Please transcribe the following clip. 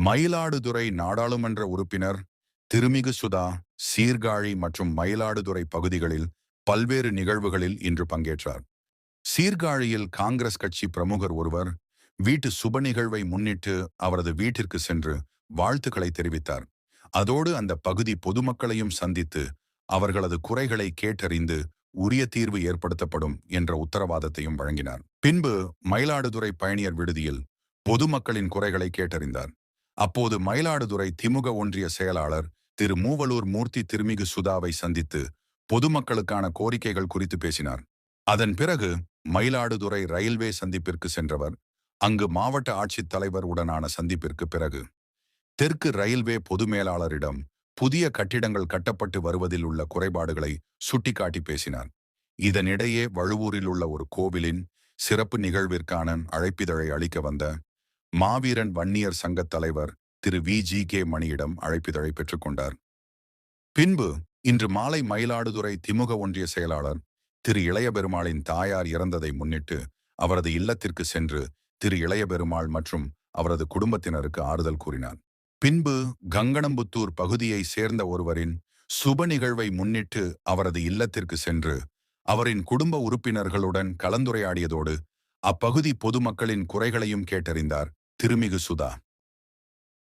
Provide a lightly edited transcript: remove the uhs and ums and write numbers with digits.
மயிலாடுதுறை நாடாளுமன்ற உறுப்பினர் திருமிகு சுதா சீர்காழி மற்றும் மயிலாடுதுறை பகுதிகளில் பல்வேறு நிகழ்வுகளில் இன்று பங்கேற்றார். சீர்காழியில் காங்கிரஸ் கட்சி பிரமுகர் ஒருவர் வீட்டு சுப நிகழ்வை முன்னிட்டு அவரது வீட்டிற்கு சென்று வாழ்த்துக்களை தெரிவித்தார். அதோடு அந்த பகுதி பொதுமக்களையும் சந்தித்து அவர்களது குறைகளை கேட்டறிந்து உரிய தீர்வு ஏற்படுத்தப்படும் என்ற உத்தரவாதத்தையும் வழங்கினார். பின்பு மயிலாடுதுறை பயணியர் விடுதியில் பொதுமக்களின் குறைகளை கேட்டறிந்தார். அப்போது மயிலாடுதுறை திமுக ஒன்றிய செயலாளர் திரு மூவலூர் மூர்த்தி திருமிகு சுதாவை சந்தித்து பொதுமக்களுக்கான கோரிக்கைகள் குறித்து பேசினார். அதன் பிறகு மயிலாடுதுறை ரயில்வே சந்திப்பிற்கு சென்றவர் அங்கு மாவட்ட ஆட்சித் தலைவர் உடனான சந்திப்பிற்கு பிறகு தெற்கு ரயில்வே பொது மேலாளரிடம் புதிய கட்டிடங்கள் கட்டப்பட்டு வருவதில் உள்ள குறைபாடுகளை சுட்டிக்காட்டி பேசினார். இதனிடையே வழுவூரில் உள்ள ஒரு கோவிலின் சிறப்பு நிகழ்விற்கான அழைப்பிதழை அளிக்க வந்த மாவீரன் வன்னியர் சங்கத் தலைவர் திரு VGK மணியிடம் அழைப்பிதழை பெற்றுக்கொண்டார். பின்பு இன்று மாலை மயிலாடுதுறை திமுக ஒன்றிய செயலாளர் திரு இளைய பெருமாளின் தாயார் இறந்ததை முன்னிட்டு அவரது இல்லத்திற்கு சென்று திரு இளைய பெருமாள் மற்றும் அவரது குடும்பத்தினருக்கு ஆறுதல் கூறினார். பின்பு கங்கணம்புத்தூர் பகுதியை சேர்ந்த ஒருவரின் சுப நிகழ்வை முன்னிட்டு அவரது இல்லத்திற்கு சென்று அவரின் குடும்ப உறுப்பினர்களுடன் கலந்துரையாடியதோடு அப்பகுதி பொதுமக்களின் குறைகளையும் கேட்டறிந்தார் திருமிகு சுதா.